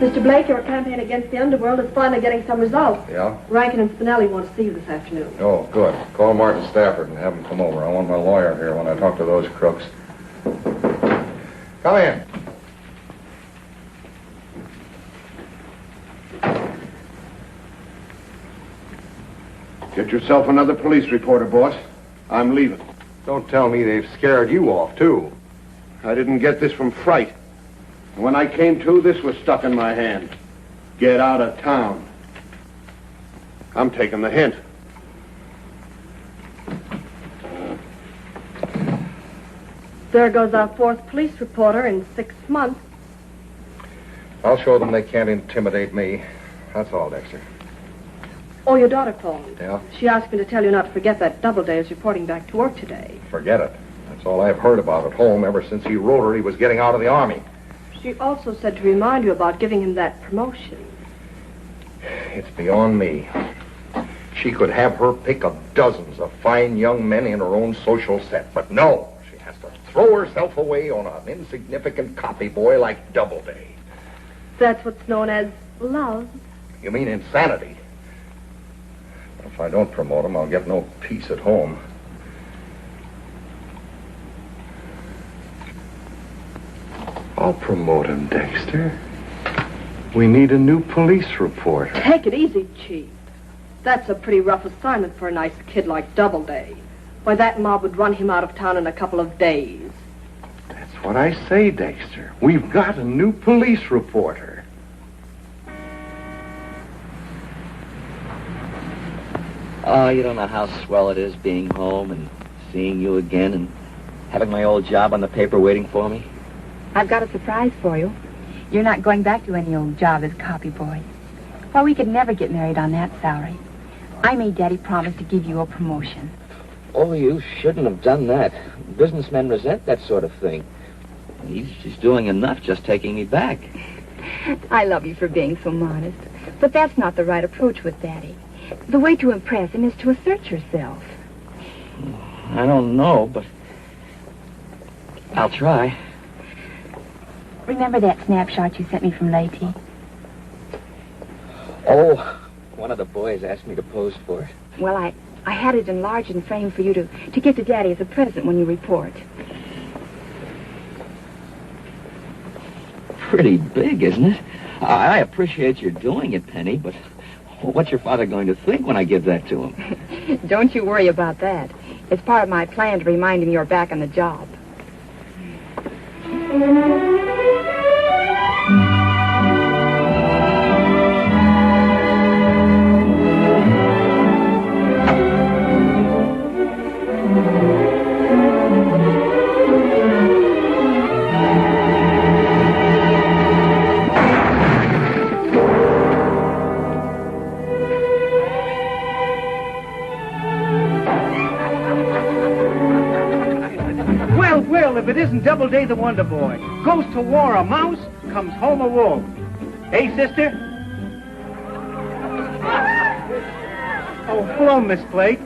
Mr. Blake, your campaign against the underworld is finally getting some results. Yeah? Rankin and Spinelli want to see you this afternoon. Oh, good. Call Martin Stafford and have him come over. I want my lawyer here when I talk to those crooks. Come in. Get yourself another police reporter, boss. I'm leaving. Don't tell me they've scared you off, too. I didn't get this from fright. When I came to, this was stuck in my hand. Get out of town. I'm taking the hint. There goes our fourth police reporter in 6 months. I'll show them they can't intimidate me. That's all, Dexter. Oh, your daughter phoned. Yeah? She asked me to tell you not to forget that Doubleday is reporting back to work today. Forget it. That's all I've heard about at home ever since he wrote her he was getting out of the Army. She also said to remind you about giving him that promotion. It's beyond me. She could have her pick of dozens of fine young men in her own social set, but no, she has to throw herself away on an insignificant copy boy like Doubleday. That's what's known as love. You mean insanity? If I don't promote him, I'll get no peace at home. I'll promote him, Dexter. We need a new police reporter. Take it easy, Chief. That's a pretty rough assignment for a nice kid like Doubleday. Why, that mob would run him out of town in a couple of days. That's what I say, Dexter. We've got a new police reporter. Oh, you don't know how swell it is being home and seeing you again and having my old job on the paper waiting for me. I've got a surprise for you. You're not going back to any old job as copy boy. Well, we could never get married on that salary. I made Daddy promise to give you a promotion. Oh, you shouldn't have done that. Businessmen resent that sort of thing. He's doing enough just taking me back. I love you for being so modest. But that's not the right approach with Daddy. The way to impress him is to assert yourself. I don't know, but I'll try. Remember that snapshot you sent me from Lady? Oh, one of the boys asked me to pose for it. Well, I had it enlarged and framed for you to give to Daddy as a present when you report. Pretty big, isn't it? I appreciate your doing it, Penny, but what's your father going to think when I give that to him? Don't you worry about that. It's part of my plan to remind him you're back on the job. If it isn't Doubleday the Wonder Boy. Goes to war a mouse, comes home a wolf. Hey, sister? Oh, hello, Miss Blake.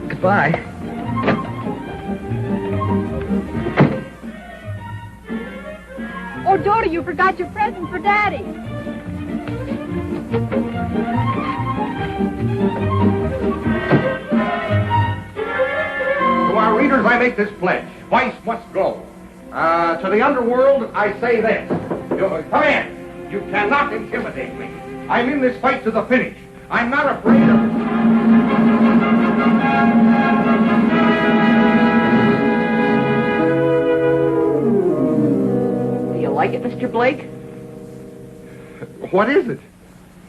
Goodbye. Oh, Dodo, you forgot your present for Daddy. To our readers, I make this pledge. Vice must go. To the underworld, I say this. Come in. You cannot intimidate me. I'm in this fight to the finish. I'm not afraid of... Do you like it, Mr. Blake? What is it?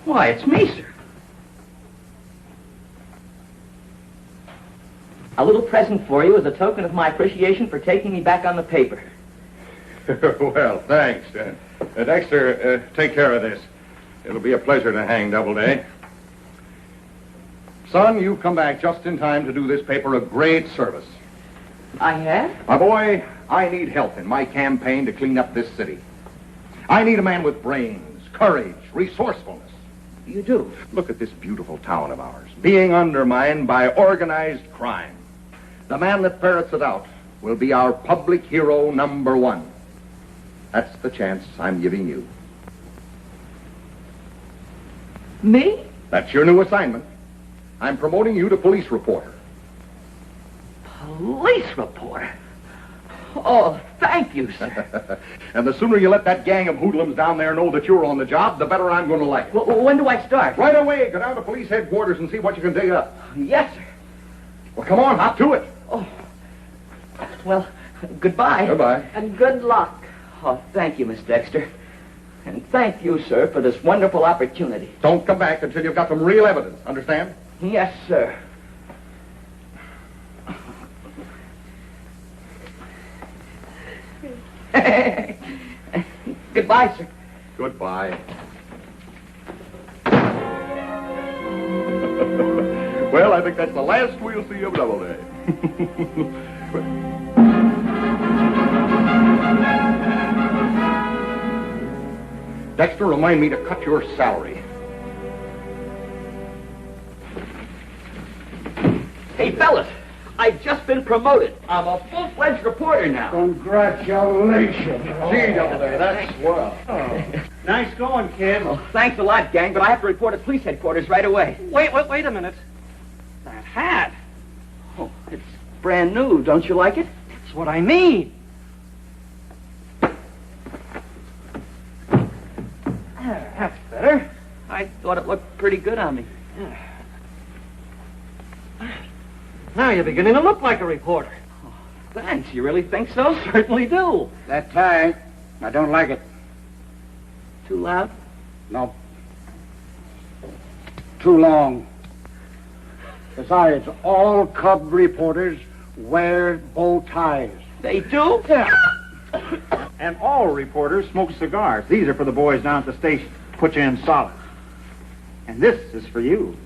Why, it's me, sir. A little present for you as a token of my appreciation for taking me back on the paper. Well, thanks. Dexter, take care of this. It'll be a pleasure to hang Doubleday. Son, you've come back just in time to do this paper a great service. I have? My boy, I need help in my campaign to clean up this city. I need a man with brains, courage, resourcefulness. You do? Look at this beautiful town of ours, being undermined by organized crime. The man that ferrets it out will be our public hero #1. That's the chance I'm giving you. Me? That's your new assignment. I'm promoting you to police reporter. Police reporter? Oh, thank you, sir. And the sooner you let that gang of hoodlums down there know that you're on the job, the better I'm going to like it. Well, when do I start? Right away, go down to police headquarters and see what you can dig up. Yes, sir. Well, come on, hop to it. Oh, well, goodbye. Goodbye. And good luck. Oh, thank you, Miss Dexter. And thank you, sir, for this wonderful opportunity. Don't come back until you've got some real evidence, understand? Yes, sir. Goodbye, sir. Goodbye. Well, I think that's the last we'll see of Doubleday. Dexter, remind me to cut your salary. Hey, fellas, I've just been promoted. I'm a full-fledged reporter now. Congratulations. Gee, Doubleday, that's swell. Nice going, kid. Oh, thanks a lot, gang, but I have to report at police headquarters right away. Wait a minute. That hat. Oh, it's brand new. Don't you like it? That's what I mean. That's better. I thought it looked pretty good on me. Now you're beginning to look like a reporter. Thanks. You really think so? Certainly do. That tie, I don't like it. Too loud? No. Too long. Besides, all cub reporters wear bow ties. They do? Yeah. And all reporters smoke cigars. These are for the boys down at the station. Put you in solid. And this is for you.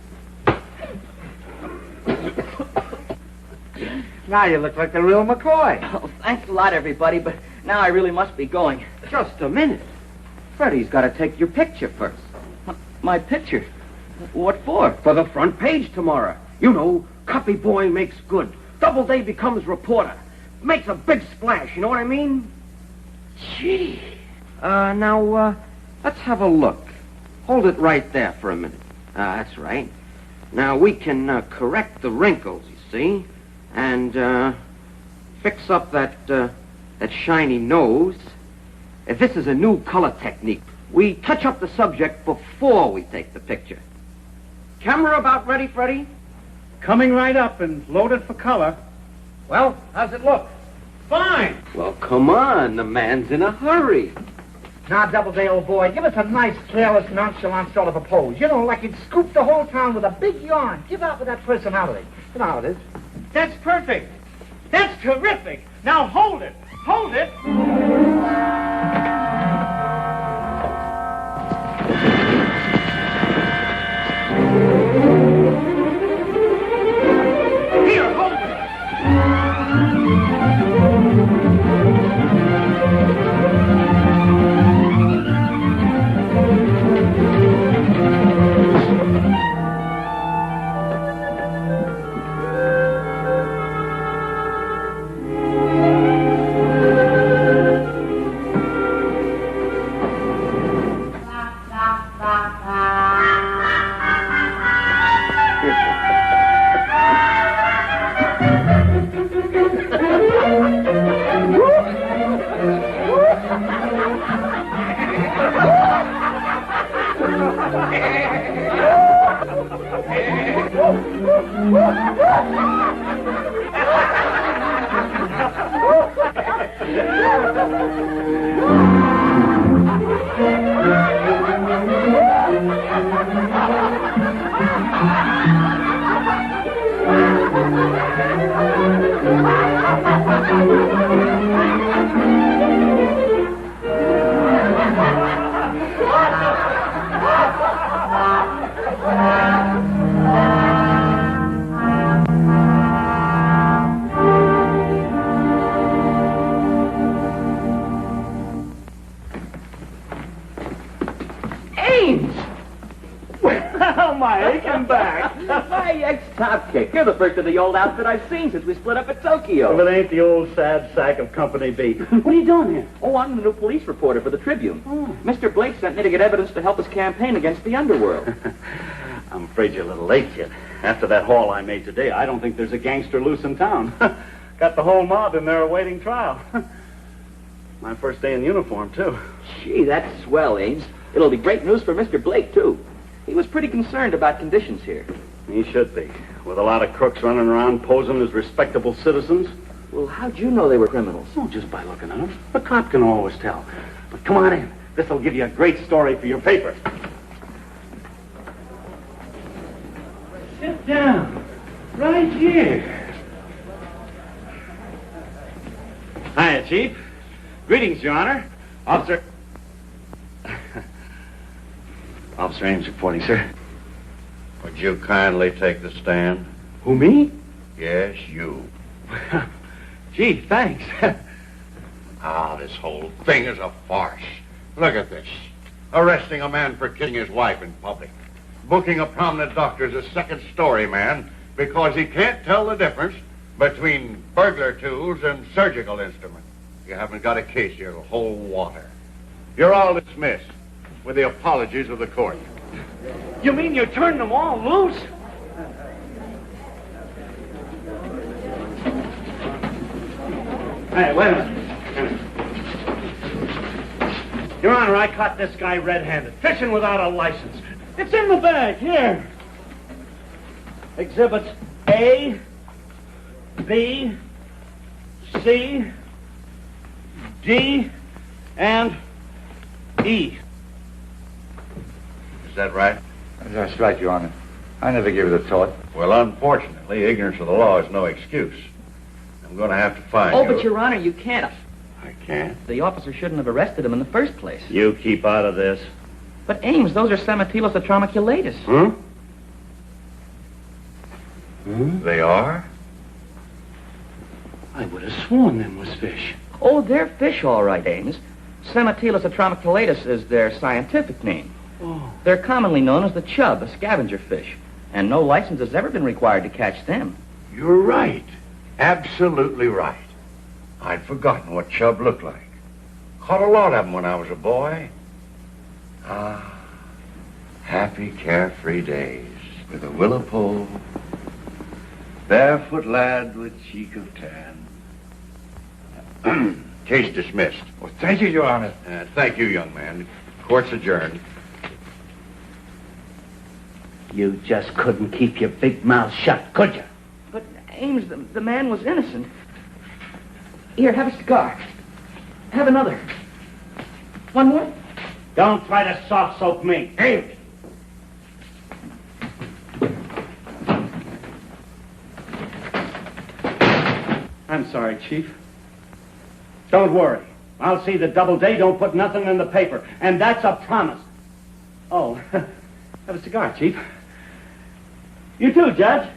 Now you look like the real McCoy. Oh, thanks a lot, everybody, but now I really must be going. Just a minute. Freddie's got to take your picture first. My picture? What for? For the front page tomorrow. You know, copy boy makes good. Doubleday becomes reporter. Makes a big splash, you know what I mean? Gee. Now, let's have a look. Hold it right there for a minute. That's right. Now, we can correct the wrinkles, you see, and fix up that shiny nose. This is a new color technique. We touch up the subject before we take the picture. Camera about ready, Freddie? Coming right up and loaded for color. Well, how's it look? Fine. Well, come on. The man's in a hurry. Now, Doubleday, old boy, give us a nice, careless, nonchalant sort of a pose. You know, like you'd scoop the whole town with a big yarn. Give out with that personality. You know how it is. That's perfect. That's terrific. Now, hold it. Hold it. Here, hold it. Ames! Well, my aching back. My Hey, ex-top kick. You're the first of the old outfit I've seen since we split up at Tokyo. If it ain't the old sad sack of Company B. What are you doing here? Oh, I'm the new police reporter for the Tribune. Mr. Blake sent me to get evidence to help his campaign against the underworld. I'm afraid you're a little late, kid. After that haul I made today, I don't think there's a gangster loose in town. Got the whole mob in there awaiting trial. My first day in uniform, too. Gee, that's swell, Ames. It'll be great news for Mr. Blake, too. He was pretty concerned about conditions here. He should be. With a lot of crooks running around posing as respectable citizens. Well, how'd you know they were criminals? Oh, just by looking at them. A cop can always tell. But come on in. This'll give you a great story for your paper. Sit down. Right here. Hiya, Chief. Greetings, Your Honor. Officer... Officer Ames reporting, sir. Would you kindly take the stand? Who, me? Yes, you. Gee, thanks. This whole thing is a farce. Look at this. Arresting a man for killing his wife in public. Booking a prominent doctor as a second-story man because he can't tell the difference between burglar tools and surgical instruments. You haven't got a case here to hold water. You're all dismissed with the apologies of the court. You mean you turned them all loose? Hey, wait a minute. Your Honor, I caught this guy red-handed, fishing without a license. It's in the bag, here. Exhibits A, B, C, D, and E. Is that right? That's right, Your Honor. I never gave it a thought. Well, unfortunately, ignorance of the law is no excuse. I'm going to have to find you. Oh, but Your Honor, you can't. I can't? The officer shouldn't have arrested him in the first place. You keep out of this. But Ames, those are Samatilos atromiculatus. They are? I would have sworn them was fish. Oh, they're fish, all right, Ames. Samatilos atromiculatus is their scientific name. Oh. They're commonly known as the chub, a scavenger fish, and no license has ever been required to catch them. You're right. Absolutely right. I'd forgotten what chub looked like. Caught a lot of them when I was a boy. Happy, carefree days with a willow pole, barefoot lad with cheek of tan. Case dismissed. Well, thank you, Your Honor. Thank you, young man. Court's adjourned. You just couldn't keep your big mouth shut, could you? But, Ames, the man was innocent. Here, have a cigar. Have another. One more? Don't try to soft soap me. Ames! I'm sorry, Chief. Don't worry. I'll see that Doubleday don't put nothing in the paper, and that's a promise. Oh, have a cigar, Chief. You too, Judge.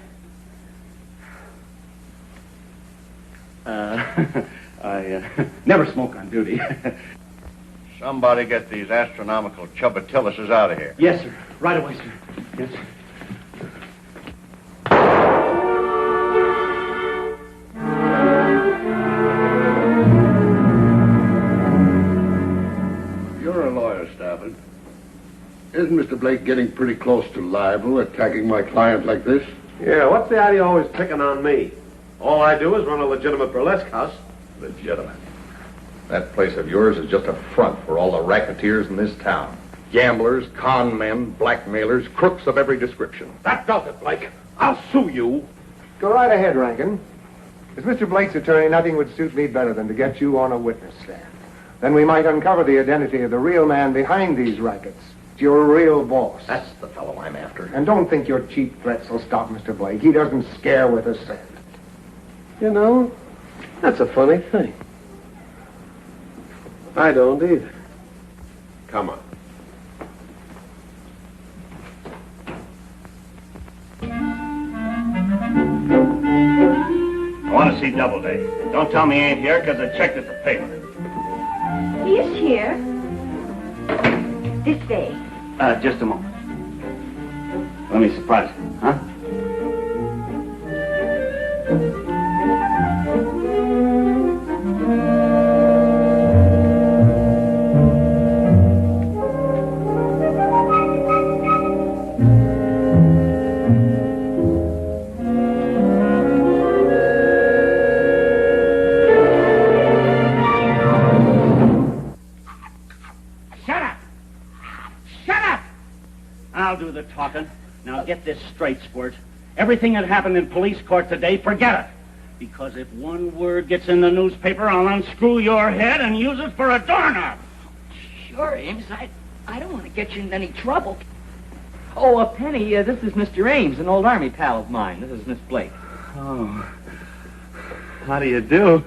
I never smoke on duty. Somebody get these astronomical chubatiluses out of here. Yes, sir. Right away, sir. Yes, sir. You're a lawyer, Stafford. Isn't Mr. Blake getting pretty close to libel, attacking my client like this? Yeah, what's the idea always picking on me? All I do is run a legitimate burlesque house. Legitimate. That place of yours is just a front for all the racketeers in this town. Gamblers, con men, blackmailers, crooks of every description. That does it, Blake. I'll sue you. Go right ahead, Rankin. As Mr. Blake's attorney, nothing would suit me better than to get you on a witness stand. Then we might uncover the identity of the real man behind these rackets. Your real boss. That's the fellow I'm after. And don't think your cheap threats will stop Mr. Blake. He doesn't scare with a cent. You know, that's a funny thing. I don't either. Come on. I want to see Doubleday. Don't tell me he ain't here, because I checked at the paper. He is here. This way. Just a moment. Let me surprise you, huh? talking. Now get this straight, Squirt. Everything that happened in police court today, forget it. Because if one word gets in the newspaper, I'll unscrew your head and use it for a doorknob. Sure, Ames. I don't want to get you in any trouble. Oh, Penny, this is Mr. Ames, an old Army pal of mine. This is Miss Blake. Oh. How do you do?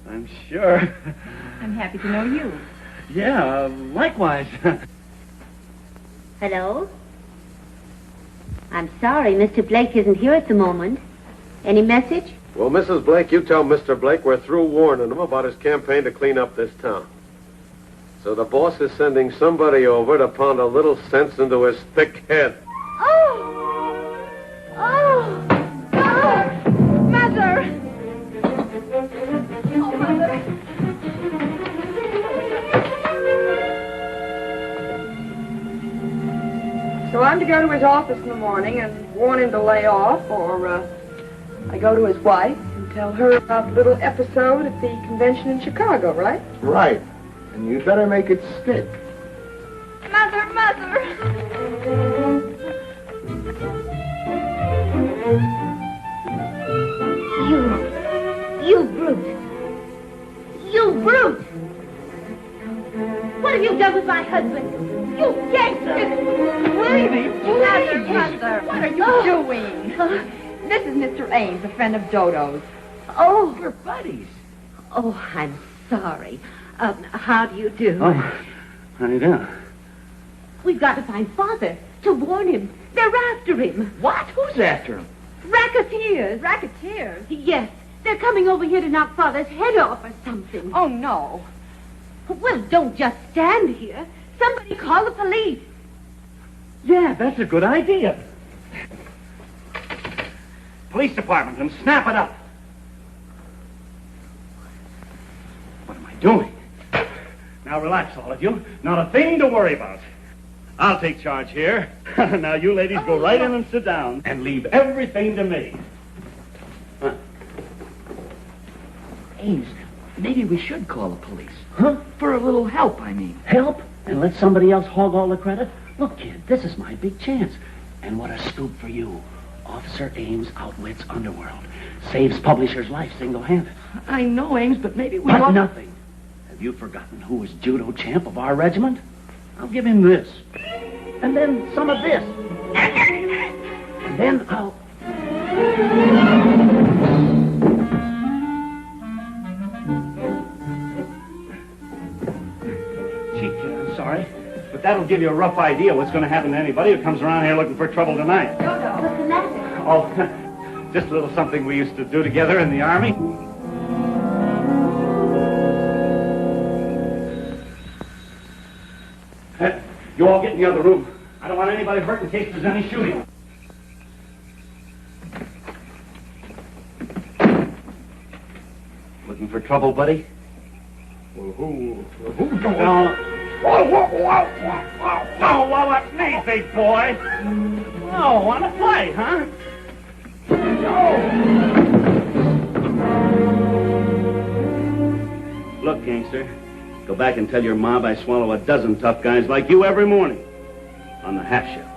I'm sure. I'm happy to know you. Yeah, likewise. Hello? I'm sorry, Mr. Blake isn't here at the moment. Any message? Well, Mrs. Blake, you tell Mr. Blake we're through warning him about his campaign to clean up this town. So the boss is sending somebody over to pound a little sense into his thick head. Oh! Oh! Oh! Mother! Oh, Mother! So I'm to go to his office in the morning and warn him to lay off, or I go to his wife and tell her about the little episode at the convention in Chicago, right? Right. And you'd better make it stick. Mother, Mother! You brute! You brute! What have you done with my husband? You gangster! Lady, please! Mother, what are you doing? This is Mr. Ames, a friend of Dodo's. Oh, We're buddies. oh, I'm sorry. How do you do? Oh, how do you do? We've got to find Father to warn him. They're after him. What? Who's after him? Racketeers. Racketeers? Yes, they're coming over here to knock Father's head off or something. Oh, no. Well, don't just stand here. Somebody call the police. Yeah, that's a good idea. Police department, and snap it up. What am I doing? Now relax, all of you. Not a thing to worry about. I'll take charge here. Now you ladies go right in and sit down and leave everything to me. Ames, maybe we should call the police. Huh? For a little help, I mean. Help? And let somebody else hog all the credit? Look, kid, this is my big chance. And what a scoop for you. Officer Ames outwits Underworld. Saves Publisher's life single-handed. I know, Ames, but maybe we But ought... nothing. Have you forgotten who was judo champ of our regiment? I'll give him this. And then some of this. And then I'll... Gee, kid, I'm sorry. But that'll give you a rough idea what's going to happen to anybody who comes around here looking for trouble tonight. What's the matter? Oh, just a little something we used to do together in the Army. You all get in the other room. I don't want anybody hurt in case there's any shooting. Looking for trouble, buddy? Who's going on? Oh, well, that's me, big boy. Oh, want to play, huh? Look, gangster, go back and tell your mob I swallow a dozen tough guys like you every morning on the half shift.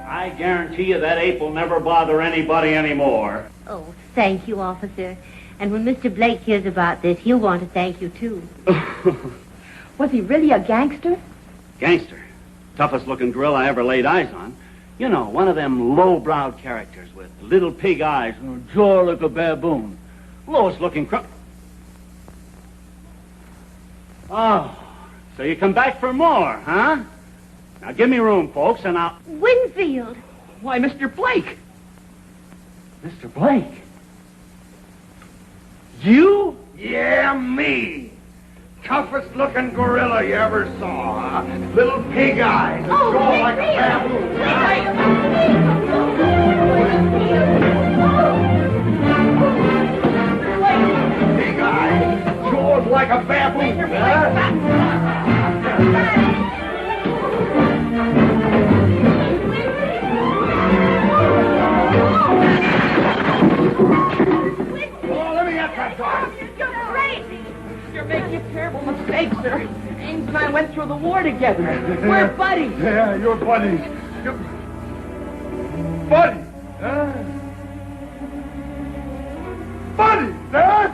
I guarantee you that ape will never bother anybody anymore. Oh, thank you, officer. And when Mr. Blake hears about this, he'll want to thank you, too. Was he really a gangster? Gangster. Toughest looking girl I ever laid eyes on. You know, one of them low-browed characters with little pig eyes and a jaw like a baboon. Lowest looking crook. Oh, so you come back for more, huh? Now give me room, folks, and I'll... Winfield! Why, Mr. Blake! Mr. Blake? You? Yeah, me. Toughest looking gorilla you ever saw, huh? Little pig eyes, a jaw like a baboon. Pig eyes, jaws like a baboon, Oh, let me get that dog. You're crazy! You're making a terrible mistake, sir. Ames and I went through the war together. We're buddies. Yeah, you're buddies. You're... Buddies? Huh? Buddies, huh?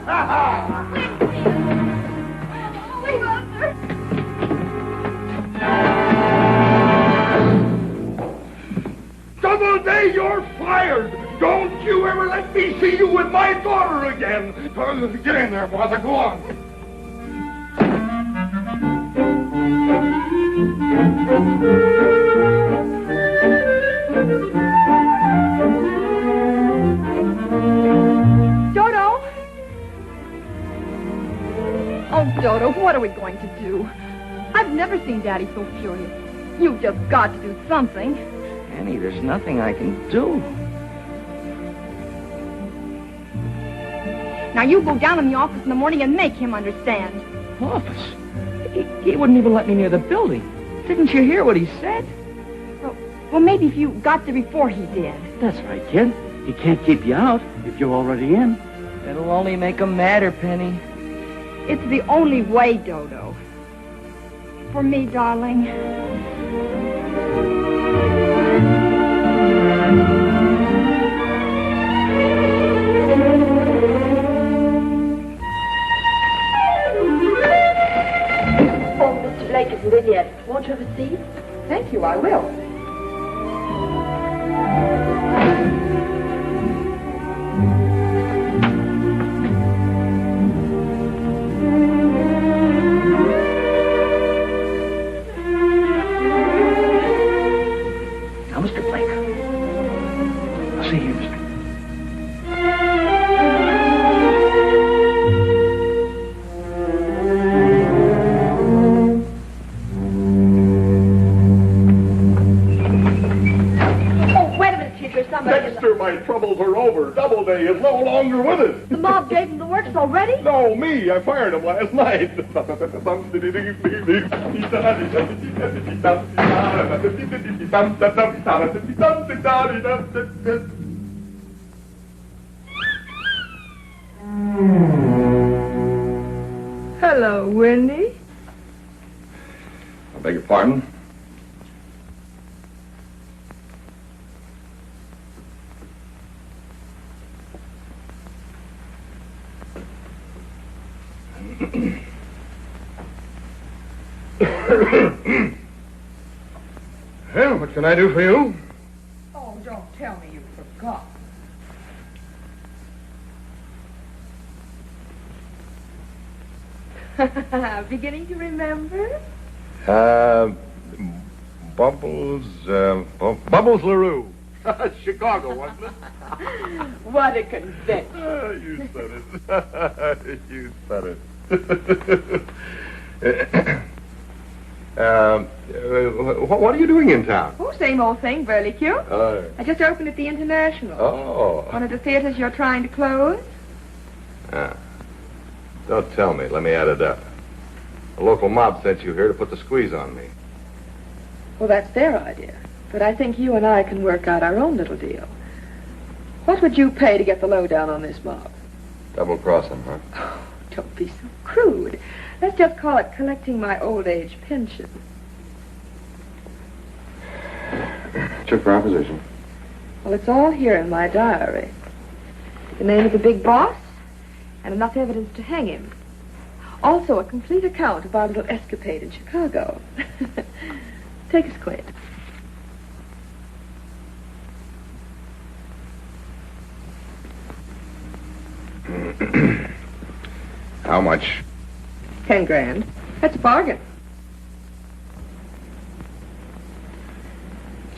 Wait, Walter. Doubleday, you're fired. Don't you ever let me see you with my daughter again. Get in there, Martha. Go on. Dodo? Oh, Dodo, what are we going to do? I've never seen Daddy so furious. You've just got to do something. Annie, there's nothing I can do. Now you go down in the office in the morning and make him understand. Office? He wouldn't even let me near the building. Didn't you hear what he said? Well, maybe if you got there before he did. That's right, kid. He can't keep you out if you're already in. It'll only make him madder, Penny. It's the only way, Dodo. For me, darling. Blake isn't in yet. Won't you have a seat? Thank you, I will. Now, Mr. Blake. I'll see you, Mr. Dexter, my troubles are over. Doubleday is no longer with us. The mob gave him the works already? No, me. I fired him last night. Hello, Wendy. I beg your pardon? Well, what can I do for you? Oh, don't tell me you forgot. Beginning to remember? Bubbles LaRue. Chicago, wasn't it? What a convention. You said it. You said it. What are you doing in town? Oh, same old thing, burlesque. I just opened at the International. Oh. One of the theaters you're trying to close. Don't tell me. Let me add it up. The local mob sent you here to put the squeeze on me. Well, that's their idea. But I think you and I can work out our own little deal. What would you pay to get the lowdown on this mob? Double-cross them, huh? Oh, don't be so crude. Let's just call it collecting my old age pension. What's your proposition? Well, it's all here in my diary. The name of the big boss, and enough evidence to hang him. Also, a complete account of our little escapade in Chicago. Take a squint. How much? 10 grand. That's a bargain.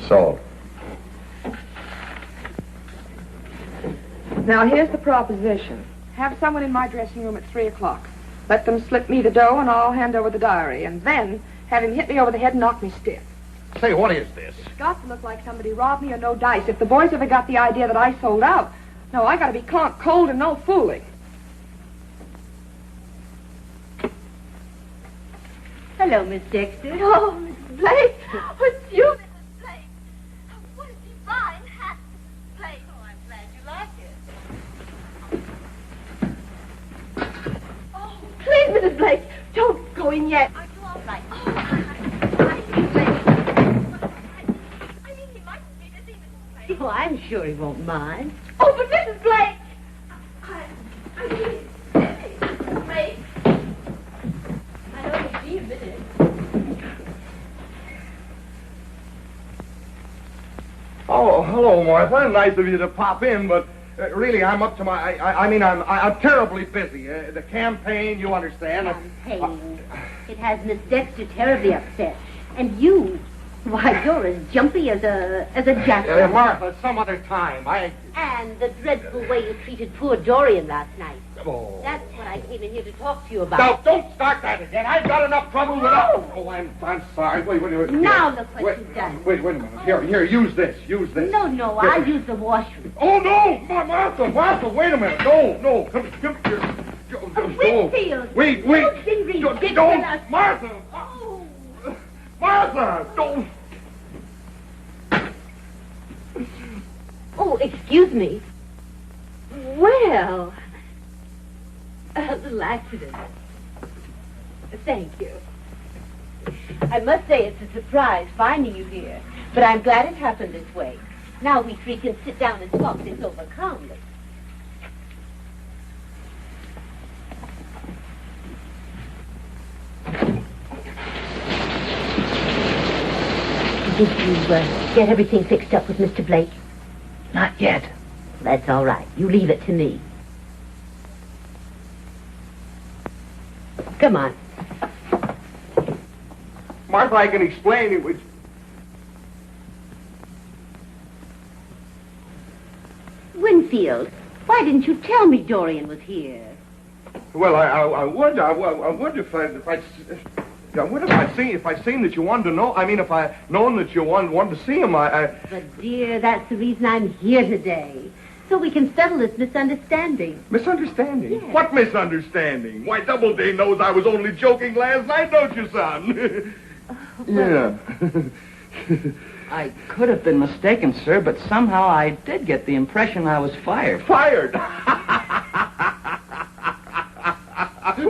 Sold. Now, here's the proposition. Have someone in my dressing room at 3 o'clock. Let them slip me the dough, and I'll hand over the diary. And then have him hit me over the head and knock me stiff. Say, what is this? It's got to look like somebody robbed me or no dice. If the boys ever got the idea that I sold out, no, I got to be cold and no fooling. Hello, Miss Dexter. Oh, Mrs. Blake. What's you, Mrs. Blake? What a divine hat, Mrs. Blake. Oh, I'm glad you like it. Oh, please, Mrs. Blake, don't go in yet. Are you all right? Oh, I'm sure he won't mind. Oh, but Mrs. Blake! I mean, Mrs. Blake. I know you'll be a minute. Oh, hello, Martha. Nice of you to pop in, but really, I'm up to my... I'm terribly busy. The campaign, you understand. Campaign. It has Miss Dexter terribly upset. And you... Why, you're as jumpy as a jackal. Martha, some other time. And the dreadful way you treated poor Dorian last night. Oh. That's what I came in here to talk to you about. Now, don't start that again. I've got enough trouble without... Oh, I'm sorry. Wait. Now look what you've done. Wait a minute. Here, use this. No, I'll use the washroom. Oh, no! Martha, wait a minute. No. Come here. Winfield! Wait. You've been ridiculous. Don't, Martha! Oh. Martha, don't... Oh, excuse me. Well, a little accident. Thank you. I must say it's a surprise finding you here, but I'm glad it happened this way. Now we three can sit down and talk this over calmly. Did you get everything fixed up with Mr. Blake? Not yet. That's all right. You leave it to me. Come on. Martha, I can explain it was... Winfield, why didn't you tell me Dorian was here? Well, I would if I'd seen that you wanted to know. I mean, if I known that you wanted to see him, But, dear, that's the reason I'm here today. So we can settle this misunderstanding. Misunderstanding? Yes. What misunderstanding? Why, Doubleday knows I was only joking last night, don't you, son? Yeah. I could have been mistaken, sir, but somehow I did get the impression I was fired. Fired?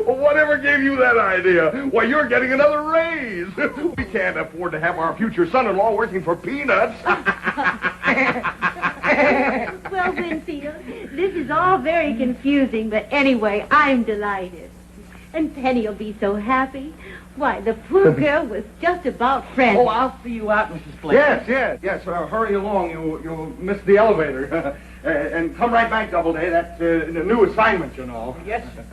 Whatever gave you that idea? Why, you're getting another raise. We can't afford to have our future son-in-law working for peanuts. Well, Winfield, this is all very confusing, but anyway, I'm delighted. And Penny'll be so happy. Why, the poor girl was just about frantic. Oh, I'll see you out, Mrs. Blake. Yes. Hurry along. You'll miss the elevator. And come right back, Doubleday. That's a new assignment, you know. Yes, sir.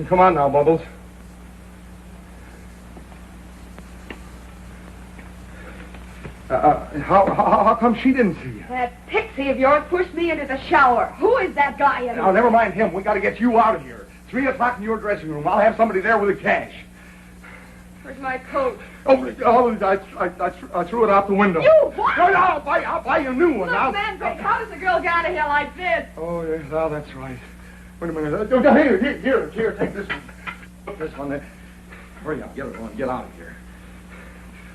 Come on now, Bubbles. How come she didn't see you? That pixie of yours pushed me into the shower. Who is that guy anyway? Now, never mind him. We got to get you out of here. 3 o'clock in your dressing room. I'll have somebody there with the cash. Where's my coat? I threw it out the window. You what? No, I'll buy you a new one. Look, Now. man, Blake, how does a girl get out of here like this? Oh, yes, now that's right. Wait a minute. Here, take this one. Put this one there. Hurry up, get out of here.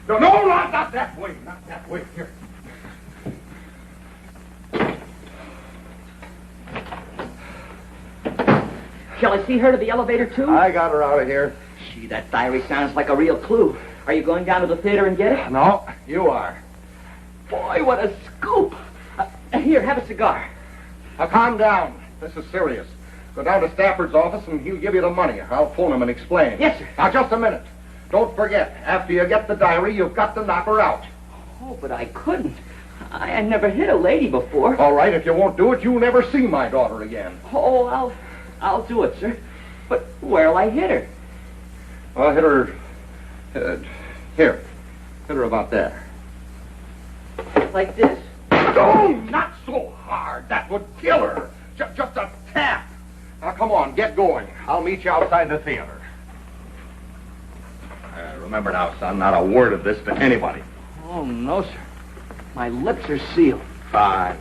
No, not that way. Not that way. Here. Shall I see her to the elevator, too? I got her out of here. Gee, that diary sounds like a real clue. Are you going down to the theater and get it? No, you are. Boy, what a scoop. Here, have a cigar. Now, calm down. This is serious. Go down to Stafford's office and he'll give you the money. I'll phone him and explain. Yes, sir. Now, just a minute. Don't forget, after you get the diary, you've got to knock her out. Oh, but I couldn't. I never hit a lady before. All right, if you won't do it, you'll never see my daughter again. Oh, I'll do it, sir. But where'll I hit her? I'll hit her... here. Hit her about there. Like this? No, not so hard. That would kill her. Just a tap. Now, come on, get going. I'll meet you outside the theater. Remember now, son, not a word of this to anybody. Oh, no, sir. My lips are sealed. Fine.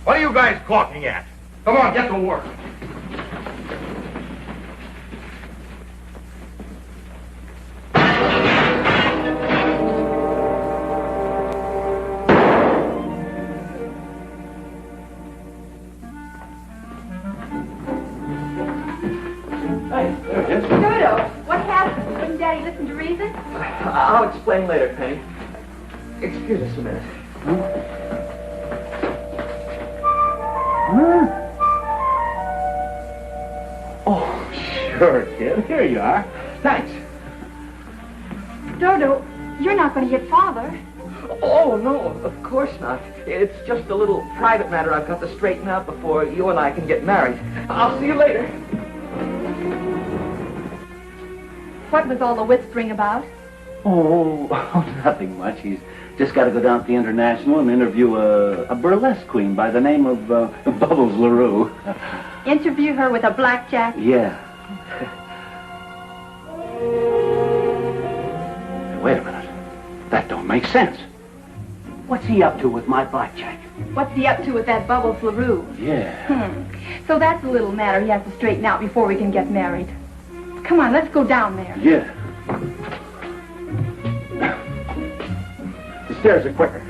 What are you guys gawking at? Come on, get to work. Hey, there it is. Dodo, what happened? Wouldn't Daddy listen to reason? I'll explain later, Penny. Excuse us a minute. Oh, sure, kid. Here you are. Thanks. Dodo, you're not going to hit Father. Oh, no, of course not. It's just a little private matter I've got to straighten out before you and I can get married. I'll see you later. What was all the whispering about? Oh, nothing much. He's just got to go down to the International and interview a burlesque queen by the name of Bubbles LaRue. Interview her with a blackjack? Yeah. Wait a minute. That don't make sense. What's he up to with my blackjack? What's he up to with that Bubbles LaRue? Yeah. So that's a little matter he has to straighten out before we can get married. Come on, let's go down there. Yeah. The stairs are quicker.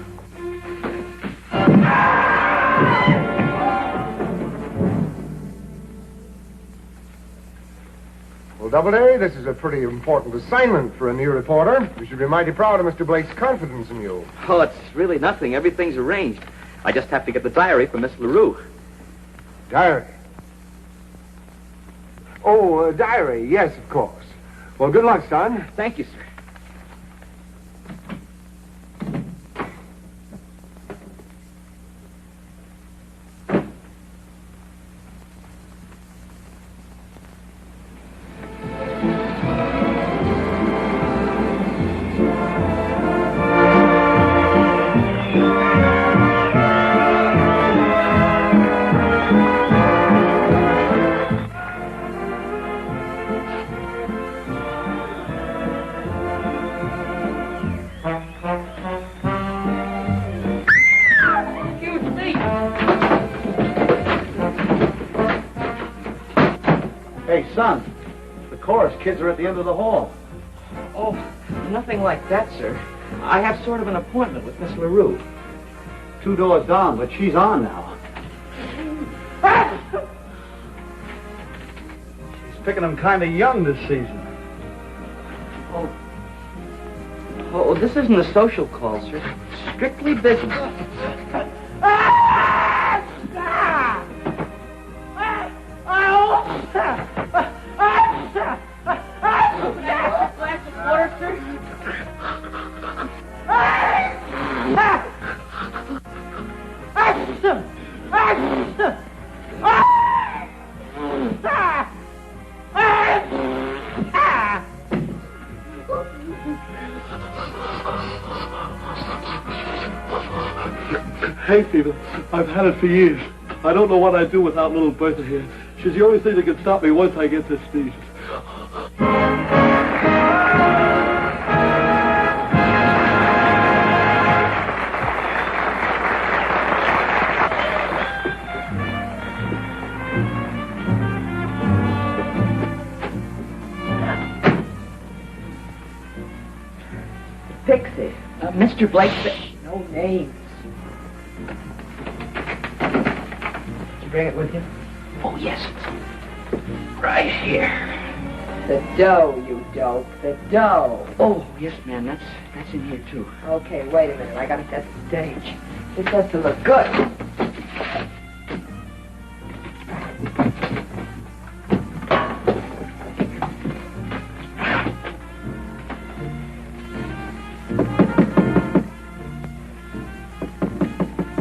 Well, Doubleday, this is a pretty important assignment for a new reporter. You should be mighty proud of Mr. Blake's confidence in you. Oh, it's really nothing. Everything's arranged. I just have to get the diary from Miss LaRue. Diary? Oh, diary. Yes, of course. Well, good luck, son. Thank you, sir. Hey, son. The chorus kids are at the end of the hall. Oh, nothing like that, sir. I have sort of an appointment with Miss LaRue. 2 doors down, but she's on now. She's picking them kind of young this season. Oh, this isn't a social call, sir. Strictly business. Glass of water, sir? Hay fever. I've had it for years. I don't know what I'd do without little Bertha here. She's the only thing that can stop me once I get this sneeze. Pixie. Mr. Blake said no names. Did you bring it with you? Oh, yes. Right here. The dough, you dope. The dough. Oh, yes, ma'am. That's in here, too. Okay, wait a minute. I gotta set the stage. This has to look good.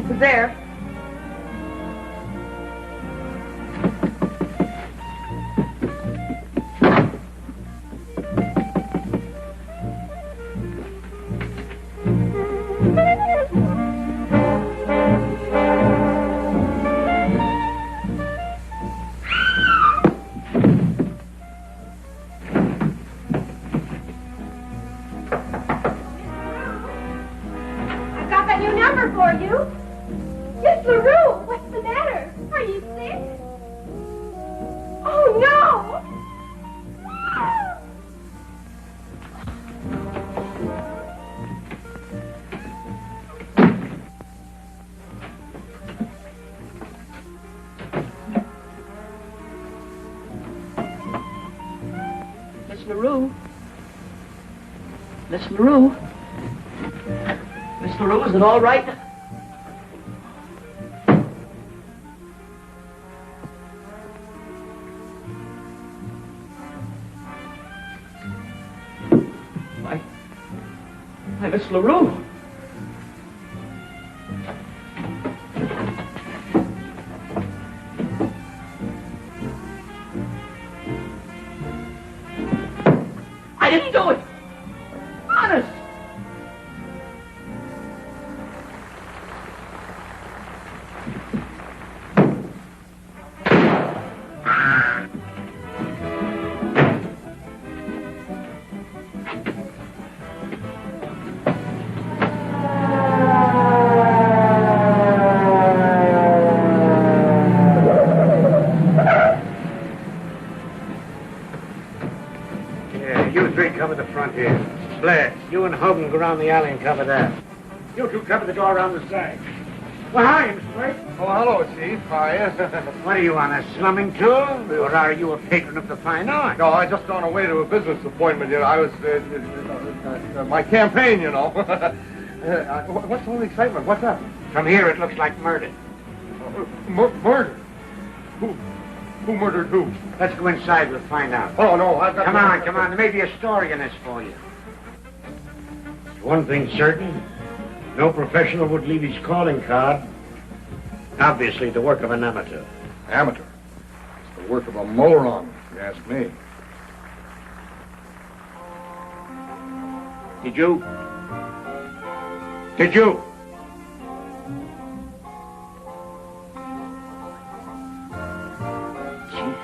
Who's there? Got that new number for you. LaRue. Miss LaRue. Miss LaRue, is it all right? Why, Miss LaRue. I didn't do it. Honest. Cover the front here. Blair, you and Hogan go around the alley and cover that. You two cover the door around the side. Well, hi, Mr. Blake. Oh, hello, Chief. Hi. What are you, on a slumming tour? Or are you a patron of the fine art? No, I just on a way to a business appointment. You know, I was my campaign. You know. What's all the excitement? What's up? From here, it looks like murder. Murder? Who murdered who? Let's go inside. We'll find out. Oh, no, I've got... Come on. There may be a story in this for you. One thing certain. No professional would leave his calling card. Obviously, the work of an amateur. Amateur? It's the work of a moron, if you ask me. Did you?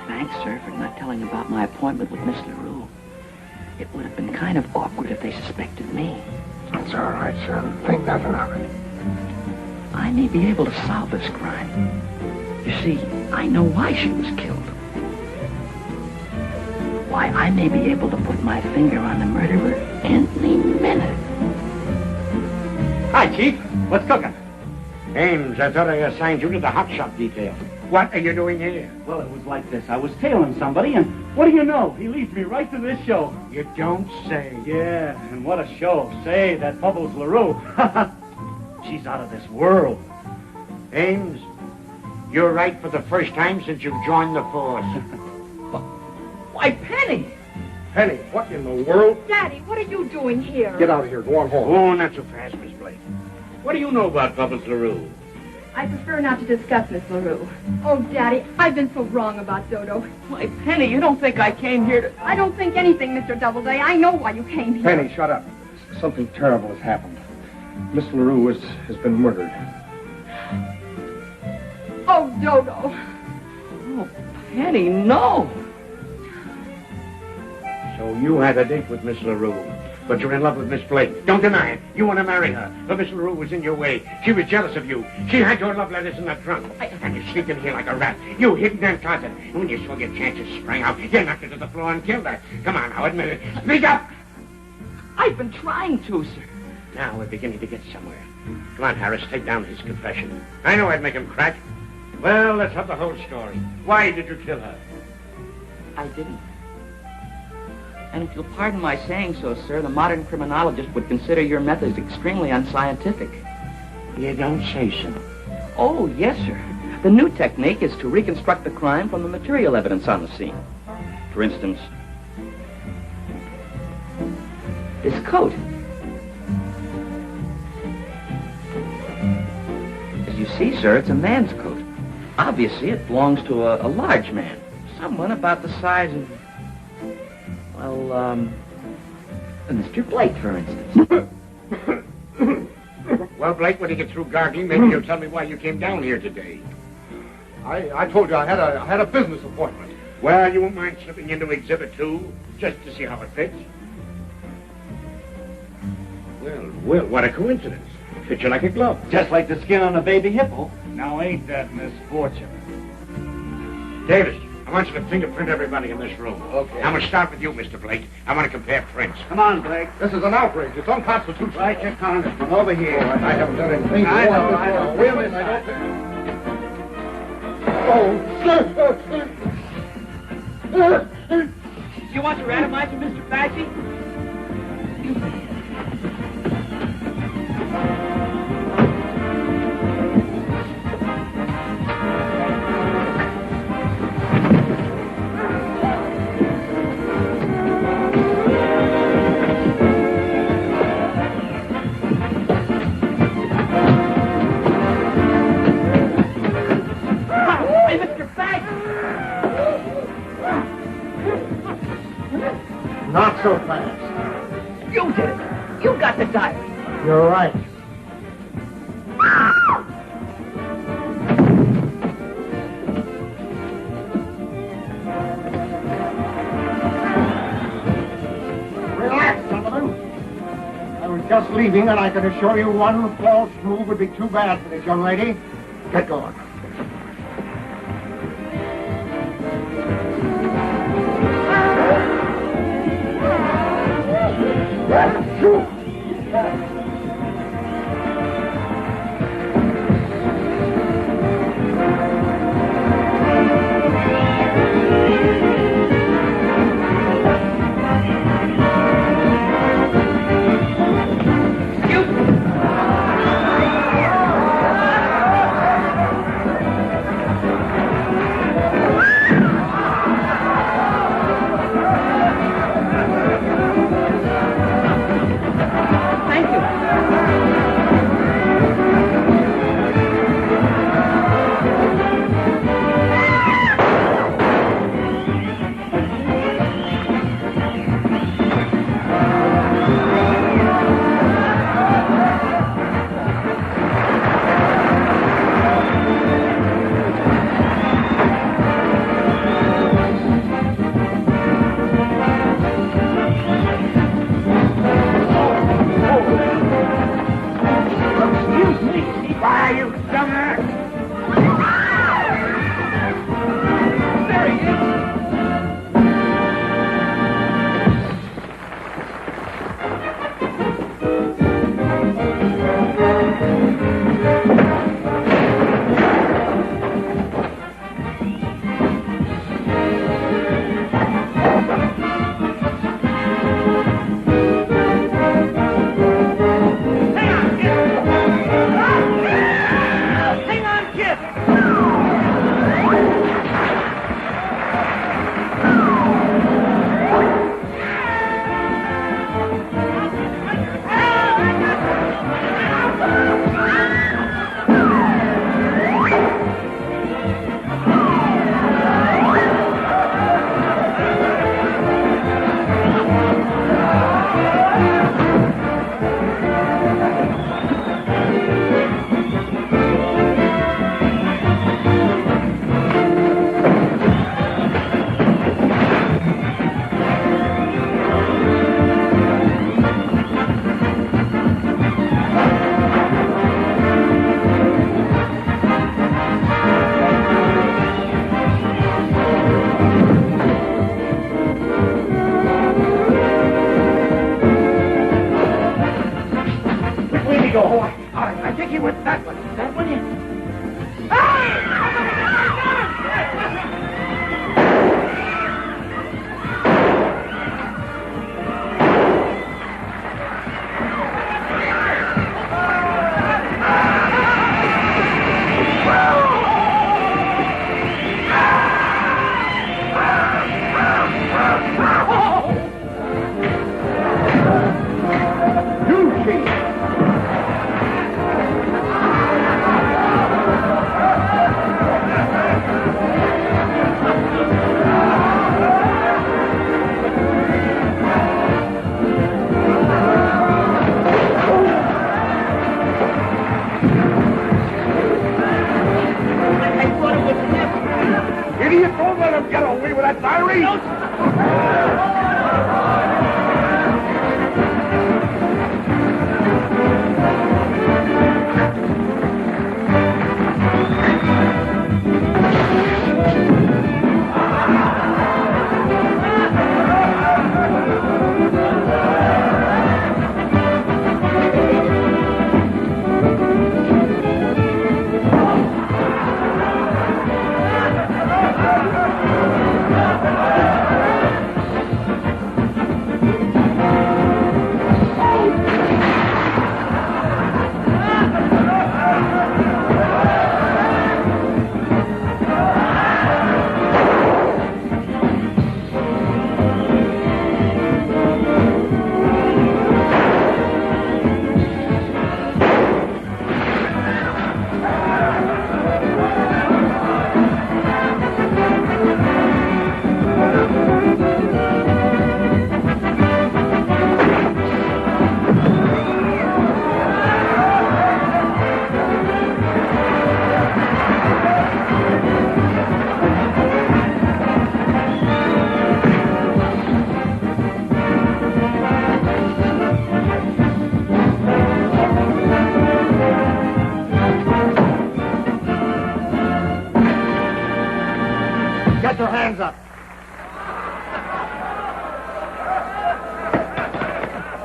Thanks, sir, for not telling about my appointment with Miss LaRue. It would have been kind of awkward if they suspected me. That's all right, son. Think nothing of it. I may be able to solve this crime. You see, I know why she was killed. Why, I may be able to put my finger on the murderer any minute. Hi, Chief. What's cooking? Ames, I thought I assigned you to the hot shop detail. What are you doing here? Well, it was like this. I was tailing somebody, and what do you know? He leads me right to this show. You don't say. Yeah, and what a show. Say, that Bubbles LaRue. She's out of this world. Ames, you're right for the first time since you've joined the force. Why, Penny! Penny, what in the world? Daddy, what are you doing here? Get out of here. Go on home. Oh, not so fast, Miss Blake. What do you know about Bubbles LaRue? I prefer not to discuss Miss LaRue. Oh, Daddy, I've been so wrong about Dodo. Why, Penny, you don't think I came here to... I don't think anything, Mr. Doubleday. I know why you came here. Penny, shut up. Something terrible has happened. Miss LaRue has been murdered. Oh, Dodo. Oh, Penny, no. So you had a date with Miss LaRue, but you're in love with Miss Blake. Don't deny it. You want to marry her, but Miss LaRue was in your way. She was jealous of you. She had your love letters in the trunk. And you sneaked in here like a rat. You hid in that closet. And when you saw your chances sprang out, you knocked her to the floor and killed her. Come on, now, admit it. Speak up! I've been trying to, sir. Now we're beginning to get somewhere. Come on, Harris, take down his confession. I know I'd make him crack. Well, let's have the whole story. Why did you kill her? I didn't. And if you'll pardon my saying so, sir, the modern criminologist would consider your methods extremely unscientific. You don't say so. Oh, yes, sir. The new technique is to reconstruct the crime from the material evidence on the scene. For instance, this coat. As you see, sir, it's a man's coat. Obviously, it belongs to a large man. Someone about the size of... Well, Mr. Blake, for instance. Well, Blake, when you get through gargling, maybe you'll tell me why you came down here today. I told you I had a business appointment. Well, you won't mind slipping into Exhibit 2, just to see how it fits? Well, what a coincidence. Fits you like a glove. Just like the skin on a baby hippo. Now, ain't that misfortune? Davis, I want you to fingerprint everybody in this room. Okay. I'm going to start with you, Mr. Blake. I want to compare prints. Come on, Blake. This is an outrage. It's unconstitutional. Right, your congressman. Over here. Oh, I haven't done anything. I know. Wait a minute. I don't... Oh, sir. You want your atomizer, Mr. Fachy? Not so fast. You did it. You got the diary. You're right. Relax, Sullivan. I was just leaving, and I can assure you one false move would be too bad for this young lady. Get going.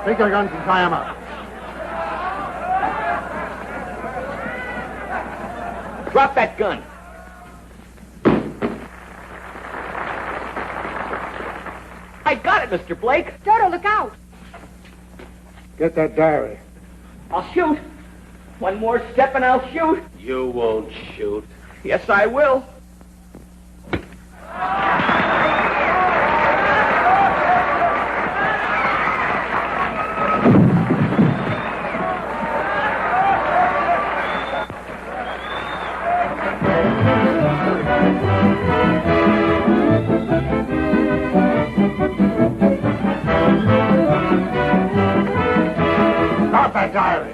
Take their guns and tie them up. Drop that gun. I got it, Mr. Blake. Dodo, look out. Get that diary. I'll shoot. One more step and I'll shoot. You won't shoot. Yes, I will. Stop that diary.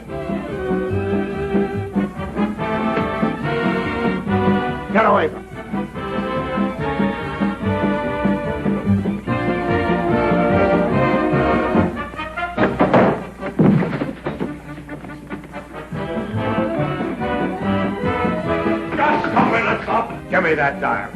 Get away from him. Just a minute, Top. Give me that diary.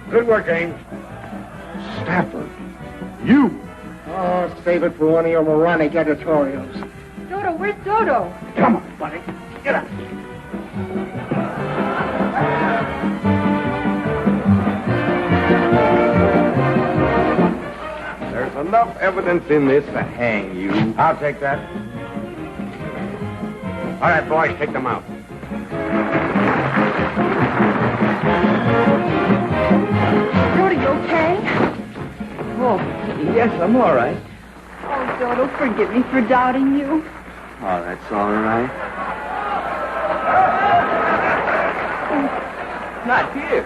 Good work, Ames. Stafford. You! Oh, save it for one of your moronic editorials. Dodo, where's Dodo? Come on, buddy. Get up. There's enough evidence in this to hang you. I'll take that. All right, boys, take them out. Dodo, you okay? Oh, yes, I'm all right. Oh, Dodo, forgive me for doubting you. Oh, that's all right. Not here.